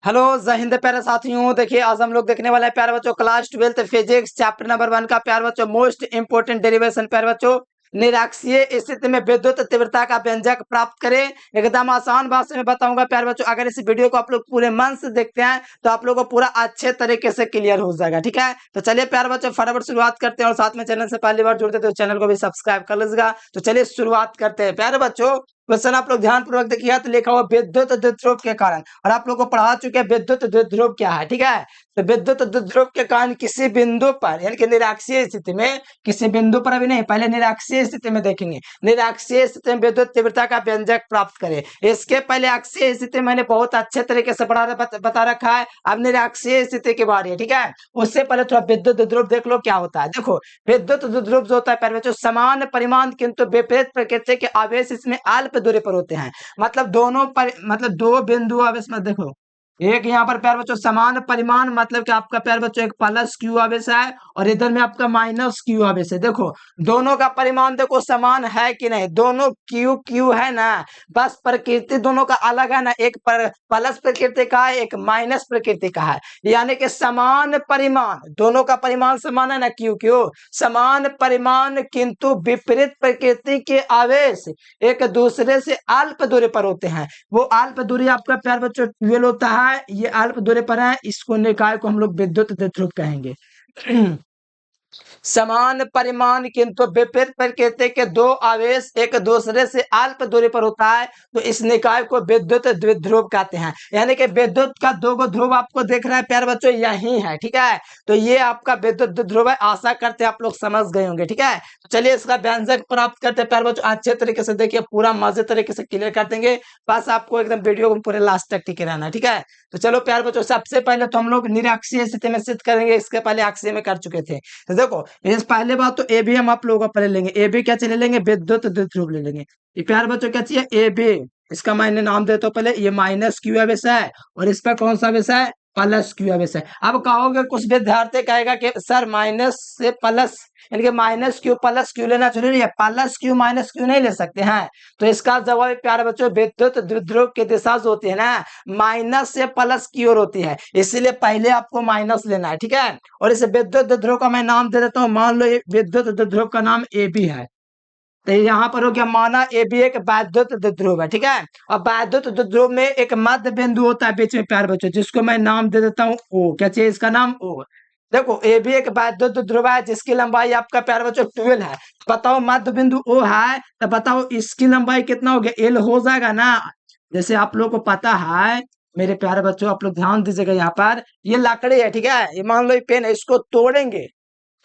Hello जय हिंद प्यारे साथियों। देखिए आज हम लोग देखने वाले हैं प्यारे बच्चों class 12th physics chapter number 1 का प्यारे बच्चों मोस्ट इंपोर्टेंट डेरिवेशन प्यारे बच्चों निराक्षीय स्थिति में विद्युत तीव्रता का व्यंजक प्राप्त करें। एकदम आसान भाषा में बताऊंगा प्यारे बच्चों। अगर इस वीडियो को आप लोग पूरे मन से देखते हैं तो आप लोगों को पूरा अच्छे तरीके से क्लियर हो जाएगा। ठीक है, तो चलिए प्यारे बच्चों फटाफट शुरुआत करते हैं और साथ में चैनल से पहली बार जुड़ते तो चैनल को भी सब्सक्राइब कर लीजिएगा। तो चलिए शुरुआत करते हैं प्यारे बच्चों। क्वेश्चन आप लोग ध्यान पूर्वक देखिए, तो लिखा हुआ विद्युत द्विध्रुव के कारण, और आप लोग को पढ़ा चुके हैं विद्युत द्विध्रुव क्या है। ठीक है, तो विद्युत द्विध्रुव के कारण किसी बिंदु पर यानी कि निराक्षीय स्थिति में, किसी बिंदु पर अभी नहीं, पहले निराक्षीय स्थिति में देखेंगे। निराक्षीय स्थिति में विद्युत तीव्रता का व्यंजक प्राप्त करें। इसके पहले अक्षीय स्थिति मैंने बहुत अच्छे तरीके से बता रखा है। अब निराक्षीय स्थिति की बारी है। ठीक है, उससे पहले थोड़ा विद्युत द्विध्रुव देख लो क्या होता है। देखो विद्युत द्विध्रुव जो होता है पहले बच्चों समान परिमाण किंतु विपरीत प्रकृति के आवेश इसमें अल्प दूरी पर होते हैं। मतलब दोनों पर, मतलब दो बिंदु आवेश में देखो, एक यहाँ पर प्यार बच्चों समान परिमाण, मतलब कि आपका प्यार बच्चों एक प्लस क्यू आवेश है और इधर में आपका माइनस क्यू आवेश है। देखो दोनों का परिमाण देखो समान है कि नहीं, दोनों क्यू क्यू है ना, बस प्रकृति दोनों का अलग है ना, एक पर प्लस प्रकृति का है, एक माइनस प्रकृति का है। यानी कि समान परिमाण, दोनों का परिमाण समान है ना, क्यू क्यू समान परिमाण किंतु विपरीत प्रकृति के आवेश एक दूसरे से अल्प दूरी पर होते हैं। वो अल्प दूरी आपका प्यार बच्चों 12 होता है, ये अल्प दूरी पर है, इसको निकाय को हम लोग विद्युत द्विध्रुव कहेंगे। समान परिमाण किंतु विपरीत प्रकृति के दो आवेश एक दूसरे से अल्प दूरी पर होता है, तो इस निकाय को विद्युत द्विध्रुव कहते हैं। यानी कि विद्युत का दो गो ध्रुव आपको देख रहा है प्यारे बच्चों, यही है। ठीक है, तो ये आपका विद्युत द्विध्रुव है। आशा करते हैं आप लोग समझ गए होंगे। ठीक है, तो चलिए इसका व्यंजक प्राप्त करते हैं प्यारे बच्चों। अच्छे तरीके से देखिए, पूरा मजे तरीके से क्लियर कर देंगे। बस आपको एकदम वीडियो को पूरे लास्ट तक टिके रहना है। ठीक है, तो चलो प्यारे बच्चों सबसे पहले तो हम लोग निराक्षीय स्थिति में सिद्ध करेंगे। इसके पहले अक्षीय में कर चुके थे। तो देखो इस पहले बात तो ए बी हम आप लोगों का पहले लेंगे। ए बी क्या चले लेंगे, विद्युत द्विध्रुव ले लेंगे। ये प्यारे बच्चों क्या चाहिए, ए बी, इसका मैंने नाम देता हूँ पहले। ये माइनस क्यू आवेश है और इस पर कौन सा आवेश है, प्लस क्यू आवेश है। अब कहोगे कुछ विद्यार्थी कहेगा कि सर माइनस से प्लस यानी कि माइनस क्यू प्लस क्यू लेना जरूरी है, प्लस क्यू माइनस क्यू नहीं ले सकते हैं। तो इसका जवाब प्यारे बच्चों विद्युत द्विध्रुव की दिशा जो होती है ना, माइनस से प्लस की ओर होती है, इसीलिए पहले आपको माइनस लेना है। ठीक है, और इस विद्युत द्विध्रुव का मैं नाम दे देता हूँ। मान लो ये विद्युत द्विध्रुव का नाम ए बी है, तो यहाँ पर हो गया माना ए बी एक वैद्युत द्विध्रुव है। ठीक है, और वैद्युत द्विध्रुव में एक मध्य बिंदु होता है बीच में प्यारे बच्चों, जिसको मैं नाम दे देता हूँ ओ। क्या चाहिए इसका नाम, ओ। देखो ए भी एक वैद्युत ध्रुव है जिसकी लंबाई आपका प्यारे बच्चों 12 है। बताओ मध्य बिंदु ओ है, तो बताओ इसकी लंबाई कितना हो गया, एल हो जाएगा ना। जैसे आप लोगों को पता है मेरे प्यारे बच्चों, आप लोग ध्यान दीजिएगा, यहाँ पर ये लकड़ी है। ठीक है, ये मान लो ये पेन है, इसको तोड़ेंगे,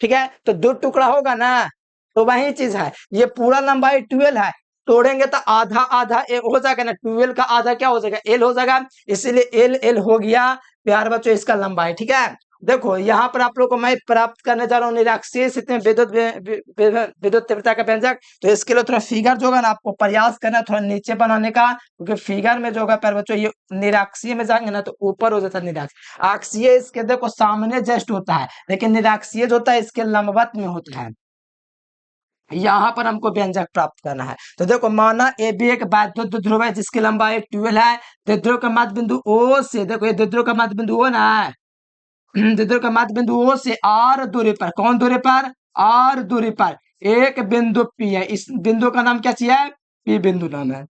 ठीक है, तो दो टुकड़ा होगा ना, तो वही चीज है। ये पूरा लंबाई 12 है, तोड़ेंगे तो आधा आधा हो जाएगा ना, 12 का आधा क्या हो जाएगा, एल हो जाएगा, इसीलिए एल एल हो गया प्यार बच्चों इसका लंबाई। ठीक है, देखो यहाँ पर आप लोग को मैं प्राप्त करने जा रहा हूँ निराक्षीय स्थिति में विद्युत तीव्रता का व्यंजक। तो इसके लिए थोड़ा फिगर जो होगा ना आपको प्रयास करना थोड़ा नीचे बनाने का, क्योंकि फिगर में जो होगा प्यार बच्चों ये निराक्षीय में जाएंगे ना तो ऊपर हो जाता है निराक्षीय। अक्षीय इसके देखो सामने जस्ट होता है, लेकिन निराक्षीय जो होता है इसके लंबवत में होता है। यहाँ पर हमको व्यंजक प्राप्त करना है। तो देखो माना ए बी एक वैद्युत ध्रुव है जिसकी लंबाई 12 है। द्विध्रुव का मध्य बिंदु ओ से, देखो ये द्विध्रुव का मध्य बिंदु ओ ना है, द्विध्रुव का मध्य बिंदु ओ से आर दूरी पर, कौन दूरी पर, आर दूरी पर एक बिंदु पी है। इस बिंदु का नाम क्या चाहिए, पी बिंदु नाम है।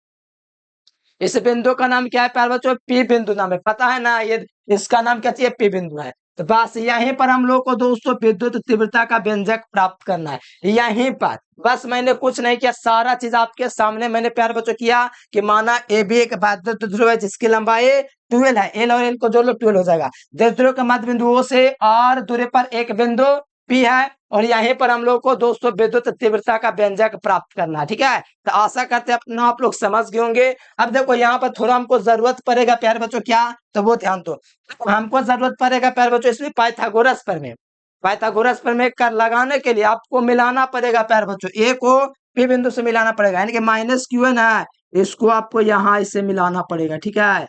इस बिंदु का नाम क्या है प्यारे बच्चों, पी बिंदु नाम है, पता है ना, ये इसका नाम क्या चाहिए, पी बिंदु है। तो बस यहीं पर हम लोग को दोस्तों विद्युत तीव्रता का व्यंजक प्राप्त करना है, यहीं पर। बस मैंने कुछ नहीं किया, सारा चीज आपके सामने मैंने प्यारे बच्चों किया कि माना ए बी एक वैद्युत ध्रुव है जिसकी लंबाई 12 है, एल और एल को जोड़ लो 12 हो जाएगा। ध्रुव के मध्य बिंदु ओ से आर दूरी पर एक बिंदु पी है, और यहीं पर हम लोग को दोस्तों विद्युत तीव्रता का व्यंजक प्राप्त करना है। ठीक है, तो आशा करते हैं अपना आप लोग समझ गए होंगे। अब देखो यहाँ पर थोड़ा हमको जरूरत पड़ेगा प्यारे बच्चों, क्या, तो वो ध्यान दो। हमको जरूरत पड़ेगा प्यारे बच्चों इसमें पाइथागोरस प्रमेय। पाइथागोरस प्रमेय कर लगाने के लिए आपको मिलाना पड़ेगा प्यारे बच्चों, ए को पी बिंदु से मिलाना पड़ेगा, यानी कि माइनस क्यू है ना, इसको आपको यहाँ इससे मिलाना पड़ेगा। ठीक है,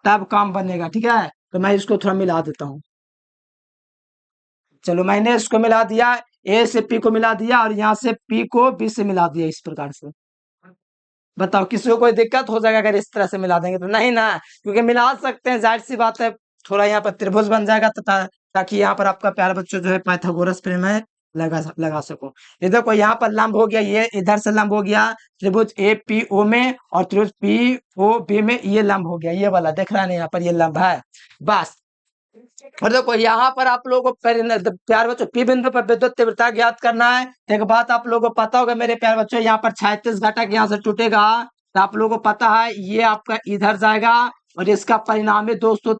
तब काम बनेगा। ठीक है, तो मैं इसको थोड़ा मिला देता हूँ। चलो मैंने इसको मिला दिया, ए से पी को मिला दिया और यहाँ से पी को बी से मिला दिया, इस प्रकार से। बताओ किसी को कोई दिक्कत हो जाएगा अगर इस तरह से मिला देंगे तो? नहीं ना, क्योंकि मिला सकते हैं, जाहिर सी बात है। थोड़ा यहाँ पर त्रिभुज बन जाएगा ताकि यहाँ पर आपका प्यारे बच्चों जो है पाइथागोरस प्रमेय लगा सको। ये देखो यहाँ पर लंब हो गया, ये इधर से लंब हो गया त्रिभुज ए पी ओ में, और त्रिभुज पी ओ बी में ये लंब हो गया, ये वाला देख रहा है यहाँ पर ये लंब है बस। और देखो यहाँ पर आप लोगों को प्यार बच्चों पी बिंदु पर विद्युत तीव्रता ज्ञात करना है। एक बात आप लोगों को पता होगा मेरे प्यार बच्चों, यहाँ पर 36 घटक यहाँ से टूटेगा, तो आप लोगों को पता है ये आपका इधर जाएगा, और इसका परिणामी दोस्तों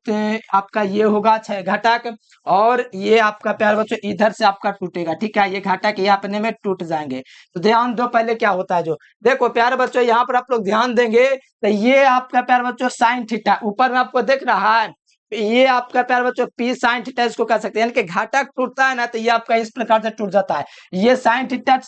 आपका ये होगा 6 घटक, और ये आपका प्यार बच्चों इधर से आपका टूटेगा, ठीक है। ये घटक ये अपने में टूट जाएंगे। तो ध्यान दो पहले क्या होता है जो, देखो प्यारे बच्चों यहाँ पर आप लोग ध्यान देंगे तो ये आपका प्यार बच्चों साइन थीटा ऊपर में आपको दिख रहा है, ये आपका प्यार बच्चों पी साइन थीटा इसको कह सकते हैं, यानी कि घटक टूटता है ना तो ये आपका इस प्रकार से टूट जाता है। ये साइन थीटा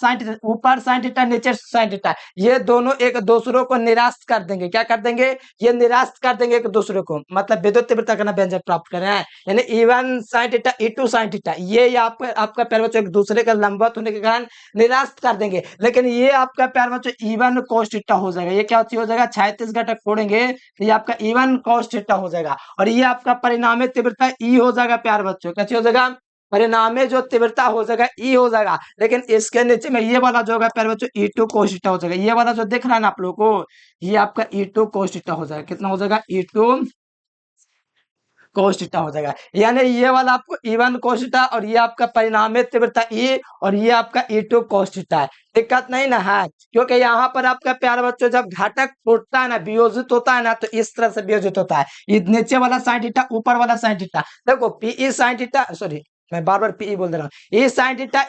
ऊपर साइन थीटा नीचे साइन थीटा, ये दोनों एक दूसरे को निरास्त कर देंगे। क्या कर देंगे? ये निरास्त कर देंगे एक दूसरे को, मतलब विद्युत तीव्रता का व्यंजक प्राप्त कर रहे हैं, यानी E1 sine theta E2 sine theta, ये आपका प्यार बच्चों एक दूसरे का लंबवत होने के कारण निरास्त कर देंगे। लेकिन ये आपका प्यार बच्चों E1 cos थीटा हो जाएगा। ये क्या हो जाएगा? 36 घटक फोड़ेंगे तो ये आपका E1 cos थीटा हो जाएगा, और ये आपका परिणामी तीव्रता ई हो जाएगा प्यार बच्चों। कैसे हो जाएगा? परिणामी जो तीव्रता हो जाएगा ई हो जाएगा, लेकिन इसके नीचे में ये वाला जो होगा प्यार बच्चों E2 cos थीटा हो जाएगा। ये वाला जो दिख रहा है ना आप लोगों को, ये आपका E2 cos थीटा हो जाएगा। कितना हो जाएगा? E2 cos थीटा हो जाएगा, यानी ये वाला आपको E1 cos थीटा, और ये आपका परिणामी तीव्रता ई, और ये आपका E2 cos थीटा है। दिक्कत नहीं ना है, क्योंकि यहाँ पर आपका प्यारे बच्चों जब घटक टूटता है ना, वियोजित होता है ना, तो इस तरह से वियोजित होता है। ये नीचे वाला साइन थीटा, ऊपर वाला साइन थीटा, देखो पीई साइन थीटा, सॉरी मैं बार बार पीई बोल दे रहा हूँ, ई साइन थीटा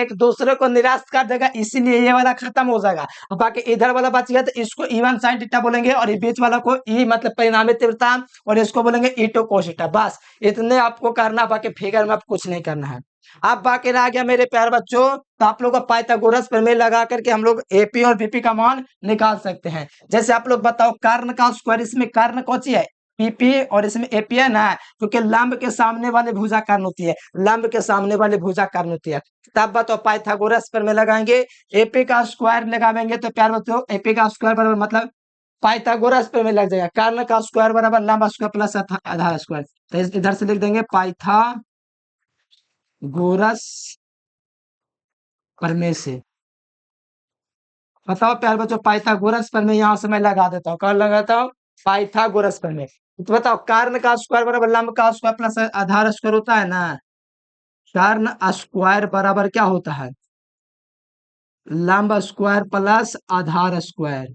एक दूसरे को निराश कर देगा, इसीलिए ये वाला खत्म हो जाएगा। बाकी इधर वाला बच गया तो इसको E1 साइन थीटा बोलेंगे, और बीच वाला को ई मतलब परिणामी तीव्रता, और इसको बोलेंगे E2 cos थीटा। बस इतने आपको करना, बाकी फिगर में आप कुछ नहीं करना है। अब बाकी रह गया मेरे प्यारे बच्चों, तो आप लोग का पाइथागोरस प्रमेय लगा करके हम लोग एपी और बीपी का मान निकाल सकते हैं। जैसे आप लोग बताओ कर्ण का स्क्वायर, इसमें कर्ण कौन सी है? पीपी, और इसमें एपी है ना, क्योंकि लंब के सामने वाली भुजा कर्ण होती है, लंब के सामने वाली भुजा कर्ण होती है। तब बताओ पाइथागोरस प्रमेय लगाएंगे, एपी का स्क्वायर लगाएंगे तो प्यार बच्चों एपी का स्क्वायर बराबर मतलब पाइथागोरस प्रमेय लग जाएगा, कर्ण का स्क्वायर बराबर लंब स्क्वायर प्लस आधार स्क्वायर। तो इधर से लिख देंगे पाइथागोरस प्रमेय से। बताओ प्यार बच्चों पाइथागोरस प्रमेय यहाँ से मैं लगा देता हूँ, कौन लगाता हूँ? पाइथागोरस प्रमेय। तो बताओ कर्ण का स्क्वायर बराबर लंब का स्क्वायर प्लस आधार स्क्वायर होता है ना, कर्ण स्क्वायर बराबर क्या होता है? लंब स्क्वायर प्लस आधार स्क्वायर,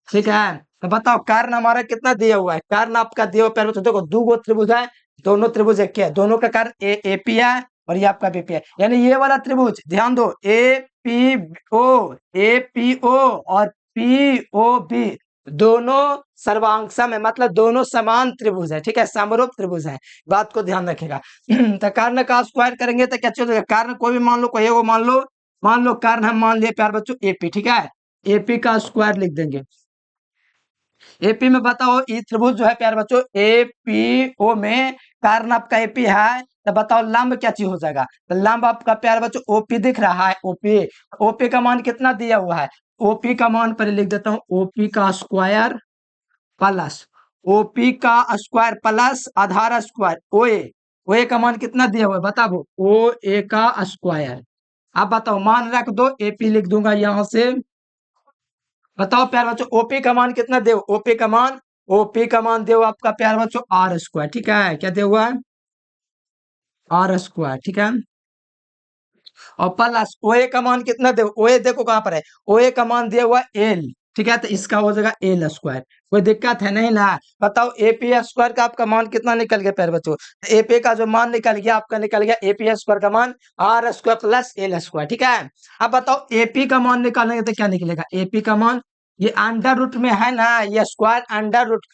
ठीक है। तो बताओ कर्ण हमारा कितना दिया हुआ है? कर्ण आपका दिया हुआ प्यार बच्चों देखो, दो गो त्रिभुज है, दोनों त्रिभुज एक है, दोनों का कर्ण एपी है, और ये आपका बीपी है, यानी ये वाला त्रिभुज ध्यान दो ए पी ओ और पी ओ बी दोनों सर्वांग में, मतलब दोनों समान त्रिभुज है, ठीक है, समरूप त्रिभुज है, बात को ध्यान रखेगा। तो कर्ण का स्क्वायर करेंगे तो क्या चलेगा? कर्ण कोई भी मान लो, कोई वो मान लो कर्ण हम मान लिए प्यार बच्चों एपी, ठीक है, एपी का स्क्वायर लिख देंगे। एपी में बताओ ये त्रिभुज जो है प्यारे बच्चों एपीओ में कर्ण आपका एपी है, तो बताओ लंब क्या चीज हो जाएगा? तो लंब आपका प्यारे बच्चों ओपी दिख रहा है, ओपी, ओपी का मान कितना दिया हुआ है? ओपी का मान पर लिख देता हूँ, ओपी का स्क्वायर प्लस ओपी का स्क्वायर प्लस आधार स्क्वायर ओए, ओए का मान कितना दिया हुआ है बताओ? ओ ए का स्क्वायर। अब बताओ मान रख दो, एपी लिख दूंगा यहां से। बताओ प्यार बच्चों ओपी का मान कितना दे? ओपी का मान दे आपका प्यार बच्चों आर स्क्वायर, ठीक है, क्या दे हुआ है? आर स्क्वायर, ठीक है, और प्लस ओए का मान कितना दे? ओए देखो कहां पर है, ओए का मान दिया हुआ एल, ठीक है, तो इसका हो जाएगा एल स्क्वायर। कोई दिक्कत है नहीं ना? बताओ एपी स्क्वायर का आपका मान कितना निकल गया प्यार बच्चों? एपी का जो मान निकल गया आपका, निकल गया एपी स्क्वायर का मान are square plus L square, ठीक है। अब बताओ एपी का मान निकालेंगे तो क्या निकलेगा? एपी का मान ये अंडर रूट में है ना, ये स्क्वायर अंडर रूट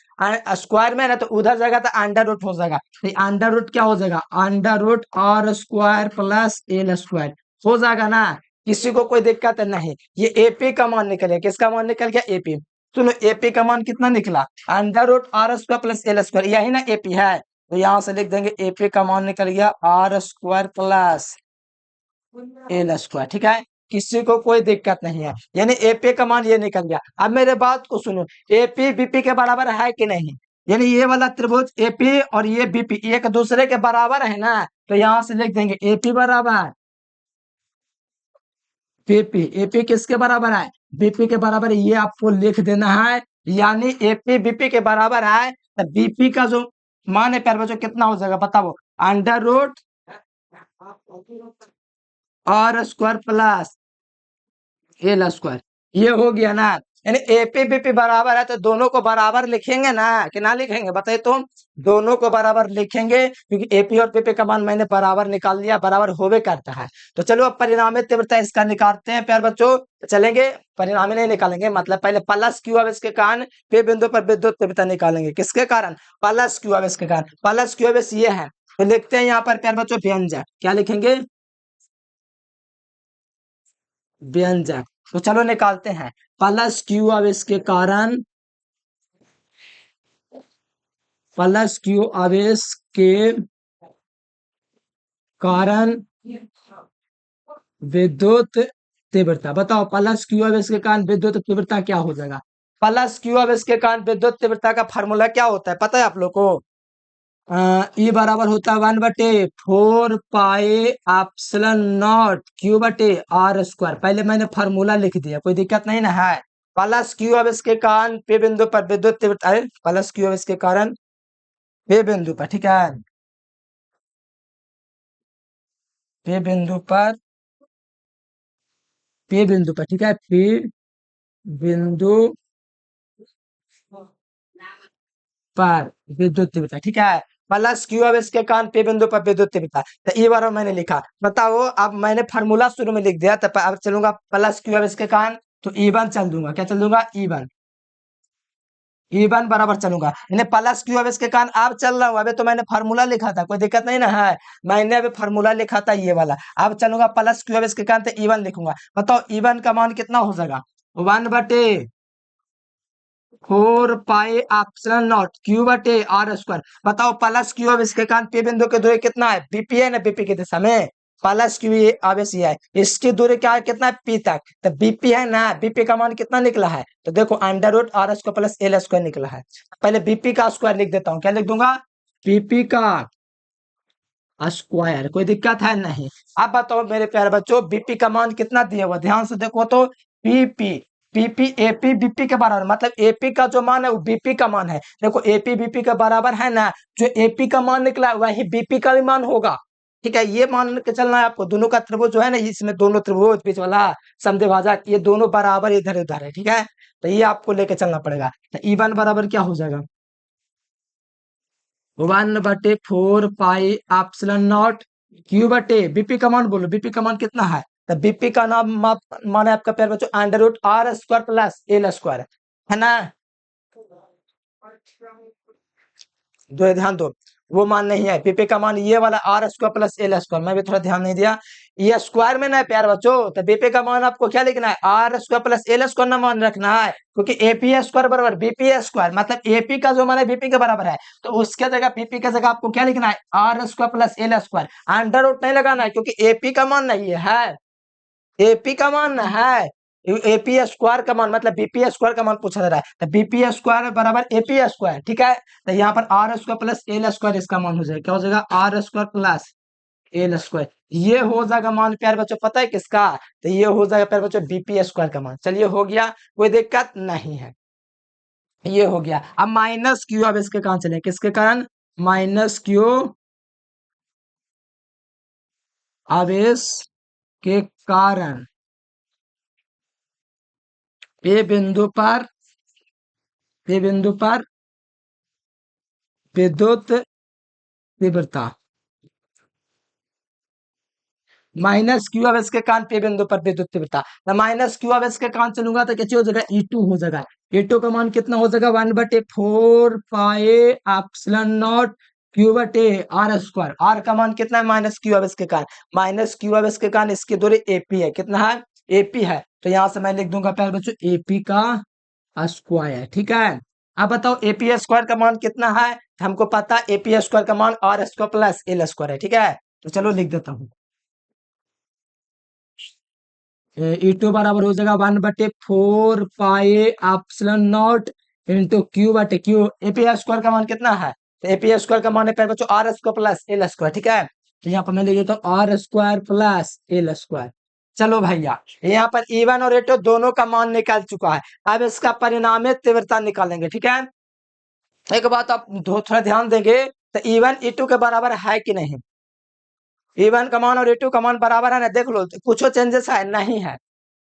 स्क्वायर में है ना, तो उधर जाएगा तो अंडर रूट हो जाएगा, तो अंडर रूट क्या हो जाएगा? Under root are square plus L square हो जाएगा ना, किसी को कोई दिक्कत नहीं। ये एपी का मान निकल गया, किसका मान निकल गया? एपी। सुनो एपी का मान कितना निकला? Under root are square plus L square, यही ना एपी है, तो यहां से लिख देंगे एपी का मान निकल गया are square plus L square, ठीक है। किसी को कोई दिक्कत नहीं है, यानी एपी का मान ये निकल गया। अब मेरे बात को सुनो, एपी बीपी के बराबर है कि नहीं, यानी ये वाला त्रिभुज एपी और ये बीपी एक दूसरे के बराबर है ना, तो यहां से लिख देंगे एपी बराबर बीपी। एपी किसके बराबर है, बीपी के बराबर है, ये आपको लिख देना है। यानी एपी बीपी के बराबर है, तो बीपी का जो मान है प्यारे बच्चों कितना हो जाएगा बताओ, under root are square plus L square, ये हो गया ना। यानी एपी बीपी बराबर है तो दोनों को बराबर लिखेंगे ना कि ना लिखेंगे बताइए तुम, दोनों को बराबर लिखेंगे क्योंकि एपी और बीपी का मान मैंने बराबर निकाल लिया, बराबर होवे करता है। तो चलो अब परिणामी तीव्रता इसका निकालते हैं प्यार बच्चों, चलेंगे परिणामी नहीं निकालेंगे, मतलब पहले प्लस क्यू आवेश के कारण पे बिंदु पर विद्युत तीव्रता निकालेंगे, किसके कारण, प्लस क्यू आवेश के कारण। प्लस क्यू आवेश ये है, तो लिखते हैं यहाँ पर प्यार बच्चों व्यंजक, क्या लिखेंगे, व्यंजक। तो चलो निकालते हैं, प्लस क्यू आवेश के कारण, प्लस क्यू आवेश के कारण विद्युत तीव्रता, बताओ प्लस क्यू आवेश के कारण विद्युत तीव्रता क्या हो जाएगा। प्लस क्यू आवेश के कारण विद्युत तीव्रता का फार्मूला क्या होता है पता है आप लोग को, ई बराबर होता है 1/4 पाई एप्सिलॉन नॉट क्यू बटे आर स्क्वायर। पहले मैंने फार्मूला लिख दिया, कोई दिक्कत नहीं ना है। प्लस क्यू आवेश के कारण पे बिंदु पर विद्युत तीव्रता है, प्लस क्यू आवेश के कारण पे बिंदु पर, ठीक है, पे बिंदु पर, पे बिंदु पर, ठीक है, पे बिंदु पर विद्युत तीव्रता, ठीक है, प्लस क्यू आवेश के कारण पे बिंदु पर विद्युत तीव्रता। तो ये बार मैंने लिखा, बताओ अब मैंने फार्मूला शुरू में लिख दिया, तो अब चलूंगा प्लस क्यू आवेश के कारण, तो ई1 चल दूंगा, क्या चल दूंगा, ई1, ई1 बराबर चलूंगा, यानी प्लस क्यू आवेश के कारण अब चल रहा हूँ, अभी तो मैंने फार्मूला लिखा था, कोई दिक्कत नहीं ना है, मैंने अभी फार्मूला लिखा था ये वाला, अब चलूंगा प्लस क्यू आवेश के कारण, तो ई1 लिखूंगा। बताओ ई1 का मान कितना हो जाएगा, 1/4 पाई एप्सिलॉन नॉट क्यू बटे आर स्क्वायर। बताओ प्लस क्यू आवेश के कारण पी बिंदु की दूरी कितना है, बीपी है ना, बीपी की दिशा में प्लस क्यू आवेश ये है, इसकी दूरी क्या है, कितना है, पी तक, तो बीपी है ना, बीपी का मान कितना निकला है, तो देखो under root are square plus L square निकला है। पहले बीपी का स्क्वायर लिख देता हूँ, क्या लिख दूंगा, बीपी का स्क्वायर, कोई दिक्कत है नहीं। अब बताओ मेरे प्यारे बच्चों बीपी का मान कितना दिया हुआ, ध्यान से देखो तो, पीपी, पीपी एपी बीपी के बराबर, मतलब एपी का जो मान है वो बीपी का मान है, देखो एपी बीपी के बराबर है ना, जो एपी का मान निकला है वही बीपी का भी मान होगा, ठीक है, ये मान के चलना है आपको। दोनों का त्रिभुज जो है ना, इसमें दोनों त्रिभुज बीच वाला समद्विभाजक ये दोनों बराबर इधर उधर है, ठीक है, तो ये आपको लेके चलना पड़ेगा। तो ई1 बराबर क्या हो जाएगा, 1/4 पाई एप्सिलॉन नॉट क्यू बटे बीपी का मान, बोलो बीपी का मान कितना है, तो बीपी का नाम मान है आपका प्यार बच्चों under root are square plus L square, है ना, दो ध्यान दो, वो मान नहीं है, पीपी का मान ये वाला r square plus L square, मैं भी थोड़ा ध्यान नहीं दिया, ये स्क्वायर में ना है प्यार बच्चों, तो बीपी का मान आपको क्या लिखना है, r square plus L square ना मान रखना है, क्योंकि एपी स्क्वायर बराबर बीपी स्क्वायर, मतलब एपी का जो मान है बीपी के बराबर है, तो उसके जगह पीपी की जगह आपको क्या लिखना है, r square plus L square, under root नहीं लगाना है क्योंकि एपी का मान नहीं है, एपी का मान है, एपी स्क्वायर का मान, मतलब बीपी स्क्वायर का मान पूछा जा रहा है, तो बीपी स्क्वायर बराबर एपी स्क्वायर, ठीक है, तो यहाँ पर r square plus L square इसका मान हो जाएगा, क्या हो जाएगा, r square plus L square, ये हो जाएगा मान प्यार बच्चों पता है किसका, तो ये हो जाएगा प्यार बच्चों बीपी स्क्वायर का मान। चलिए हो गया, कोई दिक्कत नहीं है, ये हो गया। अब माइनस क्यू, अब इसके कारण चले, किसके कारण, माइनस क्यू आवेश के कारण पे बिंदु पर, पे बिंदु पर विद्युत तीव्रता, माइनस क्यू आवेश के कारण पे बिंदु पर विद्युत तीव्रता, मैं माइनस क्यू आवेश के कारण चलूंगा तो कैसे हो जाएगा, E2 हो जाएगा, E2 का मान कितना हो जाएगा, 1/4 पाई एप्सिलॉन नॉट क्यू बटे आर स्क्वायर, आर का मान कितना है, माइनस क्यू आवेश के कारण, माइनस क्यू आवेश के कारण इसकी दूरी एपी है, कितना है, एपी है, तो यहां से मैं लिख दूंगा प्यारे बच्चों एपी का स्क्वायर, ठीक है। अब बताओ एपी स्क्वायर का मान कितना है, हमको पता है एपी स्क्वायर का मान are square plus L square है, ठीक है, तो चलो लिख देता हूं, E2 बराबर हो जाएगा 1/4 pi epsilon not into Q/Q। AP square का मान कितना है? तो एपी स्क्वायर का मान है प्यारे बच्चों r square plus L square, ठीक है। तो यहाँ पर मैं लिख देता हूँ r square plus L square. चलो भैया, यहाँ पर E1 और E2 दोनों का मान निकाल चुका है। अब इसका परिणामी तीव्रता निकालेंगे, ठीक है। एक बात आप थोड़ा ध्यान देंगे, तो E1 E2 के बराबर है कि नहीं? E1 का मान और E2 का मान बराबर है ना, देख लो कुछ चेंजेस है नहीं है।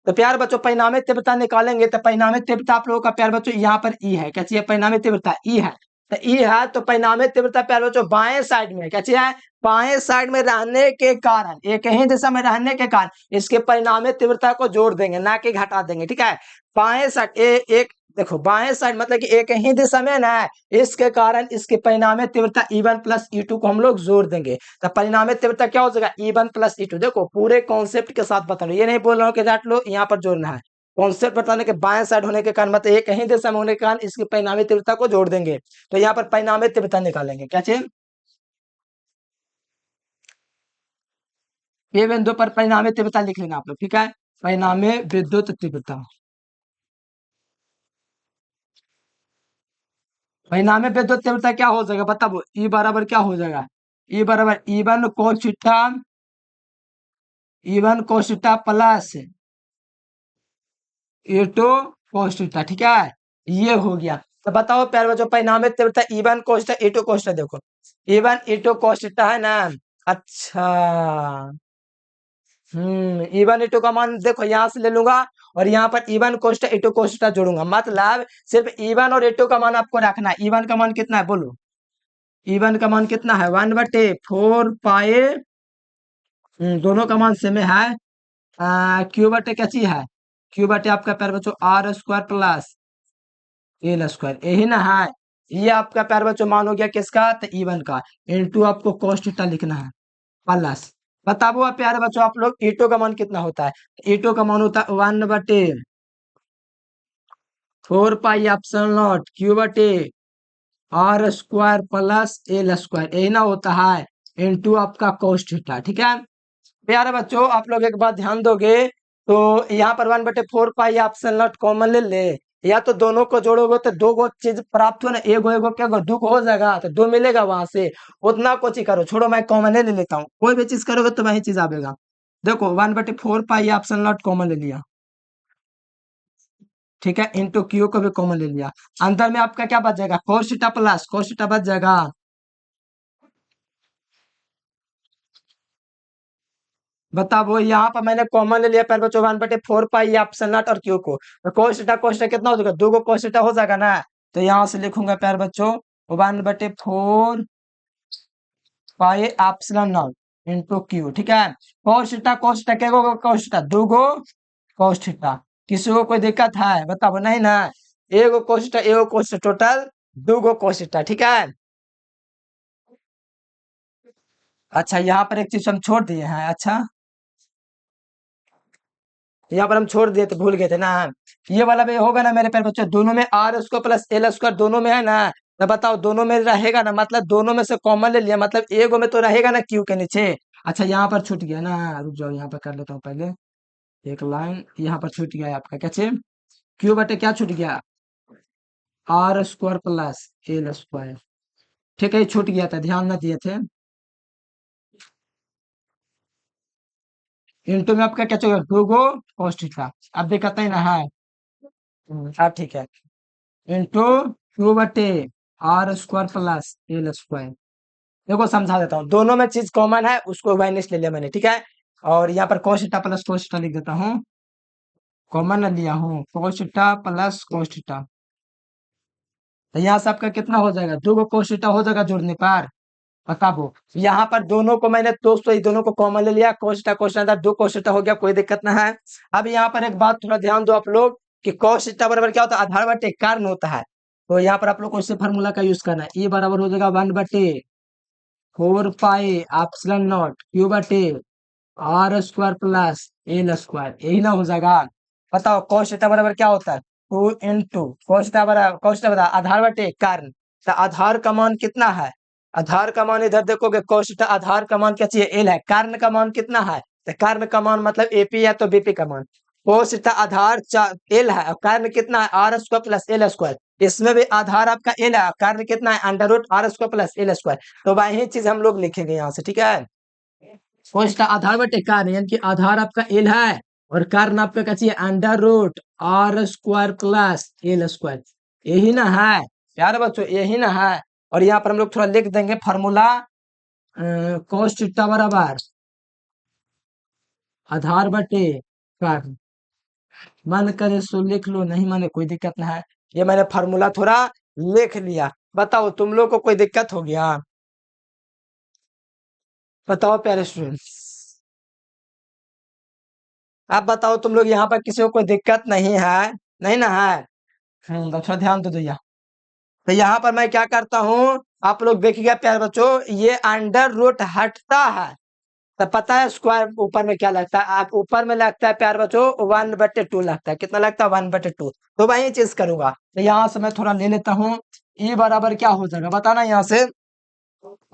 तो प्यार बच्चों परिणामी तीव्रता निकालेंगे, तो परिणामी तीव्रता आप लोगों का प्यार बच्चों यहाँ पर ई है, क्या चाहिए? परिणामी तीव्रता ई है। तो ई है तो परिणामी तीव्रता प्यार बच्चों बाएं साइड में, क्या चाहिए? बाएं साइड में रहने के कारण, एक ही दिशा में रहने के कारण इसके परिणामी तीव्रता को जोड़ देंगे, ना कि घटा देंगे, ठीक है। बाएं साइड एक देखो, बाएं साइड मतलब कि एक ही दिशा में ना, इसके कारण इसके परिणामी तीव्रता E1 प्लस E2 को हम लोग जोड़ देंगे। तो परिणामी तीव्रता क्या हो जाएगा? E1 plus E2। देखो पूरे कॉन्सेप्ट के साथ बता रहा हूं, ये नहीं बोल रहा हूँ कि जाट लो यहाँ पर जोड़ना है। कॉन्सेप्ट बताने के बाएं साइड होने के कारण, मतलब एक ही दिशा में होने के कारण इसकी परिणामी तीव्रता को जोड़ देंगे। तो यहाँ पर परिणामी तीव्रता निकालेंगे, क्या चाहिए? ये बिंदु पर परिणामी तीव्रता लिख लेना आप लोग, ठीक है। परिणामी विद्युत तीव्रता, परिणामी विद्युत तीव्रता क्या हो जाएगा बताओ? ई बराबर क्या हो जाएगा? ई बराबर E1 cos theta plus E2 cos theta, ठीक है। ये हो गया। तो बताओ प्यारे बच्चों, परिणामी तीव्रता E1 cos theta E2 cos theta, देखो E1 E2 cos थीटा है ना। अच्छा, E1 E2 का मान देखो यहाँ से ले लूंगा, और यहाँ पर E1 cos theta E2 cos theta जोड़ूंगा, मतलब सिर्फ E1 और E2 का मान आपको रखना है। E1 का मान कितना है बोलो? E1 का मान कितना है? 1/4 पाई, दोनों का मान सेम है। Q/, क्या चीज है? Q/, आपका प्यार बच्चों r square plus L square, यही ना है। ये आपका प्यार बच्चों मान हो गया किसका? तो E1 का। इंटू आपको cos थीटा लिखना है प्लस, बताओ आप प्यारे बच्चों आप लोग E2 का मान कितना होता है? E2 का मान होता है 1/4 पाई एप्सिलॉन नॉट Q/आर स्क्वायर प्लस एल स्क्वायर, यही ना होता है, इंटू आपका cos थीटा, ठीक है। प्यारे बच्चों आप लोग एक बात ध्यान दोगे, तो यहाँ पर 1/4 पाई एप्सिलॉन नॉट कॉमन ले ले, या तो दोनों को जोड़ोगे तो दो गो चीज प्राप्त हो ना, एगो एगो क्या दो को हो जाएगा, तो दो मिलेगा वहां से। उतना कुछ ही करो, छोड़ो मैं कॉमन ले लेता हूँ, कोई भी चीज करोगे तो वही चीज आएगा। देखो 1/4 पाई एप्सिलॉन नॉट कॉमन ले लिया, ठीक है, इंटू क्यू को भी कॉमन ले लिया। अंदर में आपका क्या बच जाएगा? cos theta plus cos theta बच जाएगा। बताओ यहाँ पर मैंने कॉमन ले लिया पर बच्चों 1/4 पाई ऑप्शन नॉट और क्यू को, तो cos थीटा कितना हो जाएगा? दो को cos थीटा हो जाएगा ना। तो यहाँ से लिखूंगा प्यार बच्चों 1/4 pi epsilon not into Q, ठीक है। cos थीटा क्या होगा? cos थीटा दो गो cos थीटा, किसी को कोई दिक्कत है बताओ? नहीं ना, एगो cos थीटा एगो cos थीटा, टोटल दो गो cos थीटा, ठीक है। अच्छा यहाँ पर एक चीज हम छोड़ दिए हैं, अच्छा यहाँ पर हम छोड़ दिए थे, भूल गए थे ना। ये वाला भी होगा ना मेरे प्यारे बच्चों, दोनों में r square plus L square दोनों में है ना। तो बताओ दोनों में रहेगा ना, मतलब दोनों में से कॉमन ले लिया, मतलब एगो में तो रहेगा ना क्यू के नीचे। अच्छा यहाँ पर छूट गया ना, रुक जाओ यहाँ पर कर लेता हूँ पहले एक लाइन, यहाँ पर छूट गया है आपका क्या चीज? Q/, क्या छूट गया? Are square plus L square, ठीक है, ये छूट गया था, ध्यान ना दिए थे। इंटू में आपका क्या चाहिए? दो गो cos थीटा, अब दिक्कत ही ना है। अब ठीक है, इंटू Q/आर स्क्वायर प्लस एल स्क्वायर। देखो समझा देता हूँ, दोनों में चीज कॉमन है, उसको माइनस ले लिया मैंने, ठीक है। और यहाँ पर cos theta plus cos theta लिख देता हूँ, कॉमन लिया हूँ cos theta plus cos theta. तो यहाँ से आपका कितना हो जाएगा? दो गो cos थीटा हो जाएगा जोड़ने पर, बताओ। यहाँ पर दोनों को मैंने दोस्तों ये दोनों को कॉमन ले लिया, cos थीटा cos थीटा, दो cos थीटा हो गया, कोई दिक्कत ना है। अब यहाँ पर एक बात थोड़ा ध्यान दो आप लोग, कि cos थीटा बराबर क्या होता है? आधार बटे कारण होता है। तो यहाँ पर आप लोग को इस फार्मूला का यूज करना है, ये बराबर हो जाएगा 1/4 पाई एप्सिलॉन नॉट Q/आर स्क्वायर प्लस एल स्क्वायर, यही ना हो जाएगा। बताओ cos थीटा बराबर क्या होता है? 2 × cos थीटा बराबर आधार बटे कारण, तो आधार का मान कितना है? आधार का मान इधर देखोगे cos थीटा आधार का मान क्या चाहिए? एल है, कारण का मान कितना है? तो कर्ण का मान मतलब एपी है तो बीपी का मान। कोस थीटा आधार एल है और कर्ण कितना है r square plus L square. इसमें भी आधार आपका एल है, कर्ण कितना है under root are square plus L square. तो वही चीज हम लोग लिखेंगे यहाँ से, ठीक है। कोस थीटा आधार बटे कर्ण यानी कि आधार आपका एल है और कर्ण आपका क्या चाहिए under root are square plus L square. यही ना है प्यारे बच्चों, यही ना है। और यहाँ पर हम लोग थोड़ा लिख देंगे फॉर्मूला कोस थीटा बराबर आधार बटे कर्ण। मन करे सो लिख लो, नहीं माने कोई दिक्कत ना है। ये मैंने फार्मूला थोड़ा लिख लिया। बताओ तुम लोग को कोई दिक्कत हो गया? बताओ प्यारे स्टूडेंट्स, आप बताओ तुम लोग यहाँ पर किसी को कोई दिक्कत नहीं है? नहीं ना है? तो थोड़ा ध्यान दो भैया। तो यहाँ पर मैं क्या करता हूँ, आप लोग देखिएगा प्यारे बच्चों, ये अंडर रूट हटता है तो पता है स्क्वायर ऊपर में क्या लगता है, आप ऊपर में लगता है प्यारे बच्चों 1/2 लगता है। कितना लगता है 1/2। तो वही चीज करूंगा। तो यहाँ से मैं थोड़ा ले लेता हूँ, ई बराबर क्या हो जाएगा बताना यहाँ से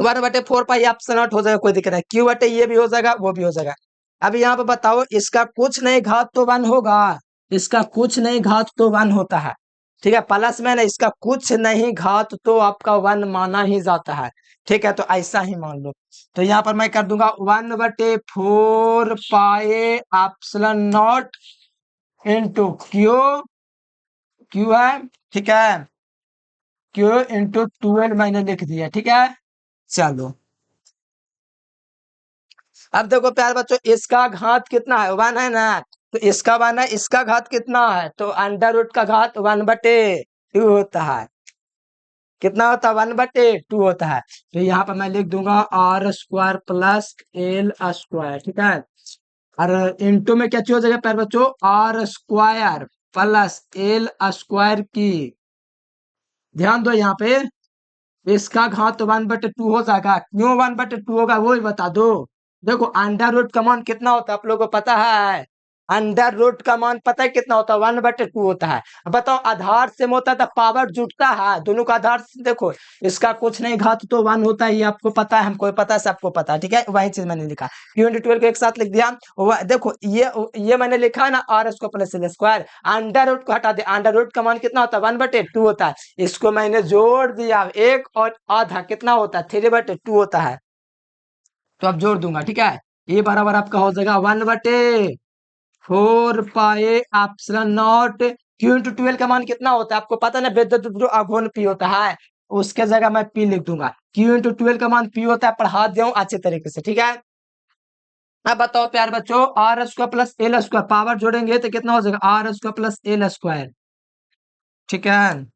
1/4 पाई एप्सिलॉन नॉट हो जाएगा, कोई दिक्कत नहीं। क्यू बटे ये भी हो जाएगा वो भी हो जाएगा। अब यहाँ पे बताओ इसका कुछ नहीं घात तो 1 होगा, इसका कुछ नहीं घात तो 1 होता है, ठीक है। प्लस में ना इसका कुछ नहीं घात तो आपका 1 माना ही जाता है, ठीक है। तो ऐसा ही मान लो। तो यहाँ पर मैं कर दूंगा 1/4 pi epsilon not into Q, Q है ठीक है, क्यू इंटू 12 मैंने लिख दिया, ठीक है। चलो अब देखो प्यारे बच्चों, इसका घात कितना है 1 है ना, तो इसका 1 है, इसका घात कितना है तो अंडर रूट का घात 1/2 होता है। कितना होता है 1/2 होता है। तो यहाँ पर मैं लिख दूंगा r square plus L square, ठीक है। और इंटू में क्या चीज हो जाएगा प्यारे बच्चों r square plus L square की, ध्यान दो यहाँ पे, इसका घात तो 1/2 हो जाएगा। क्यों 1/2 होगा वो भी बता दो। देखो अंडर रूट का मान कितना होता है आप लोगों को पता है, अंडर रूट का मान पता है कितना होता है 1/2 होता है। अब बताओ आधार से होता है तो पावर जुटता है दोनों का आधार से। देखो इसका कुछ नहीं घात तो 1 होता है, ये आपको पता है, हमको पता है, सबको पता है, ठीक है। वही चीज मैंने लिखा, क्यू इंटू 12 को एक साथ लिख दिया। देखो ये मैंने लिखा है ना r square plus L square, under root को हटा दिया, अंडर रूट का मान कितना होता है 1/2 होता है। इसको मैंने जोड़ दिया, एक और आधा कितना होता है 3/2 होता है। तो अब जोड़ दूंगा, ठीक है। ये बराबर आपका हो जाएगा 1/4 pi epsilon not Q into 12 का मान कितना होता है आपको पता है ना, विद्युत आघूर्ण पी होता है, उसके जगह मैं पी लिख दूंगा। क्यू इंटू 12 का मान पी होता है, पढ़ा दिया हूं अच्छे तरीके से, ठीक है। अब बताओ प्यार बच्चों r square plus L square power जोड़ेंगे तो कितना हो जाएगा r square plus L square, ठीक है।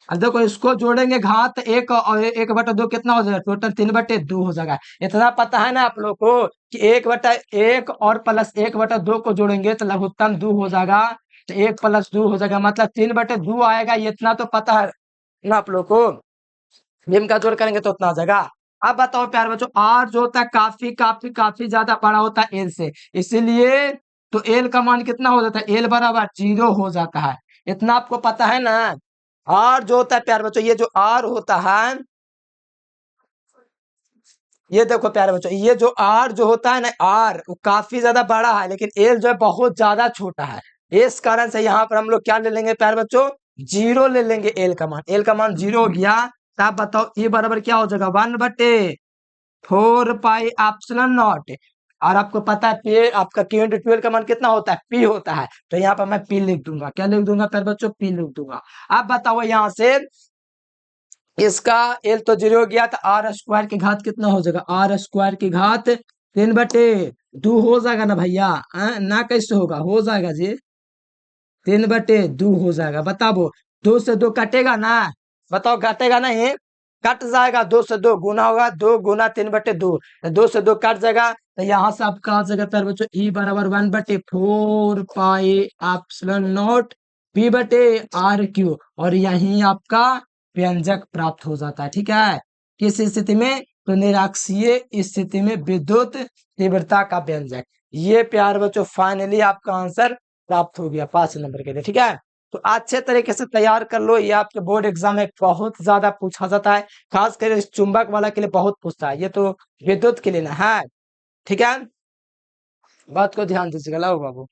अब देखो इसको जोड़ेंगे घात 1 और 1/2 कितना हो जाएगा टोटल 3/2 हो जाएगा। इतना पता है ना आप लोग को कि 1/1 और प्लस 1/2 को जोड़ेंगे तो लघुत्तम 2 हो जाएगा। तो 1 + 2 हो जाएगा मतलब 3/2 आएगा, ये इतना तो पता है ना आप लोग को। भीम का जोड़ करेंगे तो उतना हो जाएगा। अब बताओ प्यार बच्चों आर जो होता है काफी काफी काफी ज्यादा बड़ा होता है एल से, इसीलिए तो एल का मान कितना हो जाता है एल बराबर 0 हो जाता है। इतना आपको पता है ना। आर जो होता है प्यार बच्चों, ये जो आर होता है, ये देखो प्यारे बच्चों, ये जो आर जो होता है ना आर वो काफी ज्यादा बड़ा है, लेकिन एल जो है बहुत ज्यादा छोटा है। इस कारण से यहाँ पर हम लोग क्या ले लेंगे प्यारे बच्चों 0 ले लेंगे। एल का मान, एल का मान 0 हो गया। तो आप बताओ ये बराबर क्या हो जाएगा 1/4 पाई एप्सिलॉन नॉट। और आपको पता है पी आपका क्यू इंटू 12 का मान कितना होता है पी होता है। तो यहाँ पर मैं पी लिख दूंगा, क्या लिख दूंगा प्यारे बच्चों पी लिख दूंगा। अब बताओ यहाँ से इसका एल तो 0 हो गया तो आर स्क्वायर की घात कितना हो जाएगा आर स्क्वायर की घात 3/2 हो जाएगा ना भैया, ना कैसे होगा हो जाएगा जी 3/2 हो जाएगा। बताओ 2 से 2 कटेगा ना, बताओ घटेगा नहीं, कट जाएगा। 2 से 2 गुना होगा, 2 गुना 3/2, 2 से 2 कट जाएगा। तो यहाँ से आपका आ जाएगा प्यारे बच्चों ई बराबर 1/4 पाई एप्सिलॉन नॉट पी बटे आर क्यू, और यही आपका व्यंजक प्राप्त हो जाता है, ठीक है। किस स्थिति में तो निराक्षीय स्थिति में विद्युत तीव्रता का व्यंजक। ये प्यार बच्चों फाइनली आपका आंसर प्राप्त हो गया 5 नंबर के लिए, ठीक है। तो अच्छे तरीके से तैयार कर लो, ये आपके बोर्ड एग्जाम में बहुत ज्यादा पूछा जाता है, खास कर इस चुंबक वाला के लिए बहुत पूछता है, ये तो विद्युत के लिए ना है, ठीक है। बात को ध्यान दीजिएगा लाओ बाबू।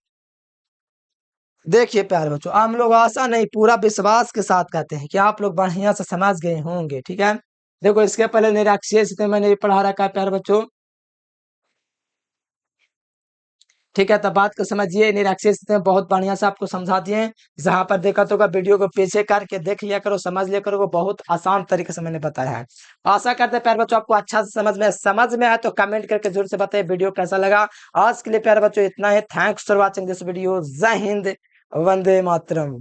देखिए प्यारे बच्चों, हम लोग आशा नहीं पूरा विश्वास के साथ कहते हैं कि आप लोग बढ़िया से समझ गए होंगे, ठीक है। देखो इसके पहले निरक्षीय स्थिति मैंने ये पढ़ा रखा है प्यारे बच्चों, ठीक है। तब बात को समझिए, निरक्षीय स्थिति में बहुत बढ़िया से आपको समझा दिए। जहां पर देखा तो वीडियो को पीछे करके देख लिया करो, समझ लिया करो, वो बहुत आसान तरीके से मैंने बताया है। आशा करते हैं प्यारे बच्चों आपको अच्छा से समझ में आया तो कमेंट करके जरूर से बताइए वीडियो कैसा लगा। आज के लिए प्यारे बच्चों इतना ही। Thanks for watching this video. जय हिंद, वंदे मातरम।